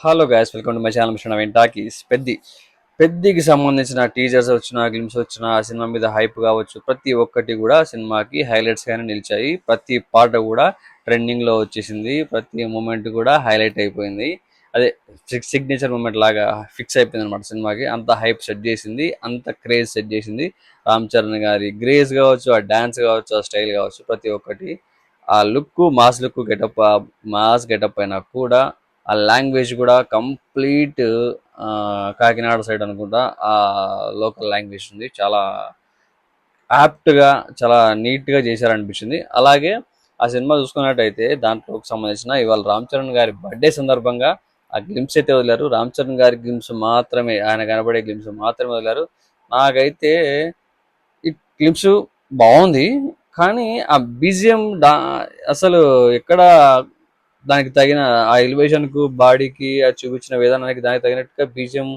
Hello guys, welcome to my channel mister Naveen talkies. పెద్దికి సంబంధించిన teasers వచ్చిన గ్లిమ్స్ వచ్చిన ఆ సినిమా మీద హైప్ కావచ్చు, ప్రతి ఒక్కటి కూడా సినిమాకి హైలైట్స్ గానే నిలిచాయి. ప్రతి పాట కూడా ట్రెండింగ్ లో వచ్చేసింది. ప్రతి మూమెంట్ కూడా హైలైట్ అయిపోయింది. అదే సిగ్నేచర్ మూమెంట్ లాగా ఫిక్స్ అయిపోయింది అనమాట. సినిమాకి అంత హైప్ సెట్ చేసింది, అంత క్రేజ్ సెట్ చేసింది రామ్ చరణ్ గారి గ్రేస్ కావచ్చు, ఆ డాన్స్ కావచ్చు, ఆ స్టైల్ కావచ్చు, ప్రతి ఒక్కటి. ఆ look mass look getup, mass getup అయినా కూడా ఆ లాంగ్వేజ్ కూడా కంప్లీట్ కాకినాడ సైడ్ అనుకుంటా. ఆ లోకల్ లాంగ్వేజ్ ఉంది, చాలా యాప్ట్గా, చాలా నీట్గా చేశారనిపించింది. అలాగే ఆ సినిమా చూసుకున్నట్టయితే దాంట్లోకి సంబంధించిన ఇవాళ రామ్ చరణ్ గారి బర్త్డే సందర్భంగా ఆ గ్లిమ్స్ అయితే వదిలారు. రామ్ చరణ్ గారి గ్లిమ్స్ మాత్రమే, ఆయన కనబడే గ్లిమ్స్ మాత్రమే వదిలారు. నాకైతే ఈ గ్లిమ్స్ బాగుంది, కానీ ఆ బీజిఎం అసలు ఎక్కడ దానికి తగిన ఆ ఎలివేషన్ కు, బాడీకి, ఆ చూపించిన విధానానికి దానికి తగినట్టుగా బీజిఎం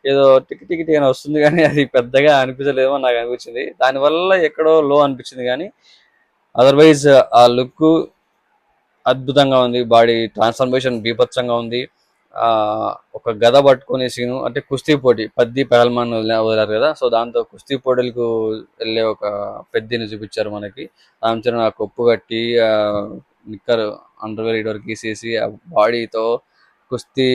ఏదో టిక్ టిక్ టిక్ అని వస్తుంది, కానీ అది పెద్దగా అనిపించలేమో నాకు అనిపించింది. దానివల్ల ఎక్కడో లో అనిపించింది, కానీ అదర్వైజ్ ఆ లుక్ అద్భుతంగా ఉంది. బాడీ ట్రాన్స్ఫర్మేషన్ బీభత్సంగా ఉంది. ఆ ఒక గద పట్టుకునే సీను, అంటే కుస్తీ పోటీ, పద్ది పెహల్మాన్ వదిలారు కదా, సో దాంతో కుస్తీ పోటీలకు వెళ్ళే ఒక పెద్దిని చూపించారు మనకి. రామ్ చరణ్ ఆ కొప్పు కట్టి, ఆ నిక్కర్ అండర్వేర్ ఇటు వరకు తీసేసి ఆ బాడీతో కుస్తీ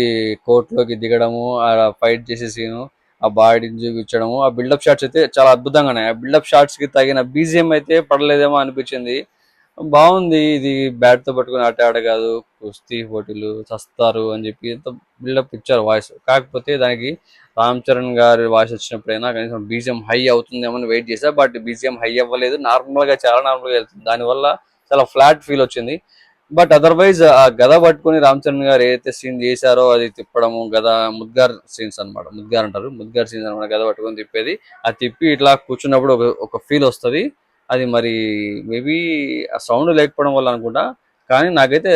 కోర్టులోకి దిగడము, ఆ ఫైట్ చేసే సీను, ఆ బాడీని చూపించడము, ఆ బిల్డప్ షాట్స్ అయితే చాలా అద్భుతంగా ఉన్నాయి. ఆ బిల్డప్ షాట్స్ కి తగిన బీజిఎం అయితే పడలేదేమో అనిపించింది. బాగుంది. ఇది బ్యాట్ తో పట్టుకుని ఆట కాదు, కుస్తీ పోటీలు చస్తారు అని చెప్పి ఎంత బిల్డప్ ఇచ్చారు వాయిస్. కాకపోతే దానికి రామ్ చరణ్ గారి వాయిస్ వచ్చినప్పుడైనా కనీసం బీజిఎం హై అవుతుందేమో అని వెయిట్ చేశా, బట్ బీజిఎం హై అవ్వలేదు. నార్మల్ గా, చాలా నార్మల్ గా వెళ్తుంది. దానివల్ల చాలా ఫ్లాట్ ఫీల్ వచ్చింది. బట్ అదర్వైజ్ ఆ గద పట్టుకుని రామ్ చరణ్ గారు ఏదైతే సీన్ చేశారో, అది తిప్పడము, గద ముద్గార్ సీన్స్ అనమాట, ముద్గార్ అంటారు, ముద్గార్ సీన్స్ అనమాట. గద పట్టుకొని తిప్పేది, అది తిప్పి ఇట్లా కూర్చున్నప్పుడు ఒక ఫీల్ వస్తుంది. అది మరి మేబీ ఆ సౌండ్ లేకపోవడం వల్ల అనుకుంటా, కానీ నాకైతే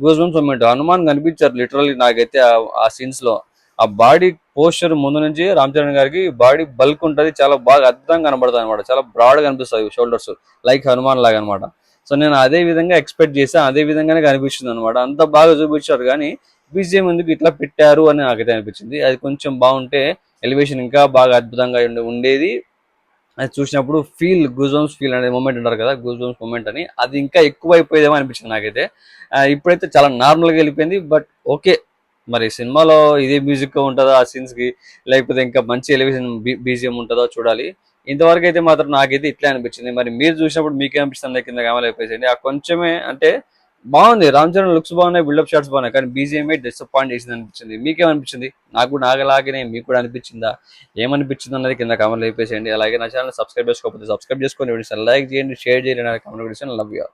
గూస్ బంప్స్ మూమెంట్. హనుమాన్ కనిపించారు లిటరల్లీ నాకైతే ఆ సీన్స్ లో. ఆ బాడీ పోస్చర్ ముందు నుంచి రామ్ చరణ్ గారికి బాడీ బల్క్ ఉంటుంది, చాలా బాగా అద్భుతంగా కనబడుతుంది అనమాట. చాలా బ్రాడ్ కనిపిస్తుంది షోల్డర్స్, లైక్ హనుమాన్ లాగా అనమాట. సో నేను అదే విధంగా ఎక్స్పెక్ట్ చేశాను, అదే విధంగానే కనిపిస్తుంది అనమాట. అంత బాగా చూపించారు, కానీ బీజిఎం ఎందుకు ఇట్లా పెట్టారు అని నాకైతే అనిపించింది. అది కొంచెం బాగుంటే ఎలివేషన్ ఇంకా బాగా అద్భుతంగా ఉండేది. అది చూసినప్పుడు గూస్ బంప్స్ ఫీల్ అనే మూమెంట్ అంటారు కదా, గూస్ బంప్స్ మూమెంట్ అని, అది ఇంకా ఎక్కువ అయిపోయేదేమో అనిపించింది నాకైతే. ఇప్పుడైతే చాలా నార్మల్గా వెళ్ళిపోయింది. బట్ ఓకే, మరి సినిమాలో ఇదే మ్యూజిక్ ఉంటుందో ఆ సీన్స్ కి, లేకపోతే ఇంకా మంచి ఎలివేషన్ బీజిఎం ఉంటుందో చూడాలి. ఇంతవరకు అయితే మాత్రం నాకైతే ఇట్లే అనిపించింది. మరి మీరు చూసినప్పుడు మీకేమనిపిస్తుంది కింద కామెంట్ అయిపోయింది. ఆ కొంచెమే అంటే బాగుంది, రామ్ చరణ్ లుక్స్ బాగున్నాయి, బిల్డప్ షాట్స్ బాగున్నాయి, కానీ బీజిఎంఏ డిసప్పాయింట్ చేసింది అనిపించింది. మీకేమనిపించింది? నాకు నాగలాగానే మీకు కూడా అనిపించిందా? ఏమనిపించింది అన్నది కింద కామెంట్ అయిపోయింది. అలాగే నా ఛానల్ సబ్స్క్రైబ్ చేసుకోకపోతే సబ్స్క్రైబ్ చేసుకోండి, లైక్ చేయండి, షేర్ చేయండి, కామెంట్ లవ్ యూ.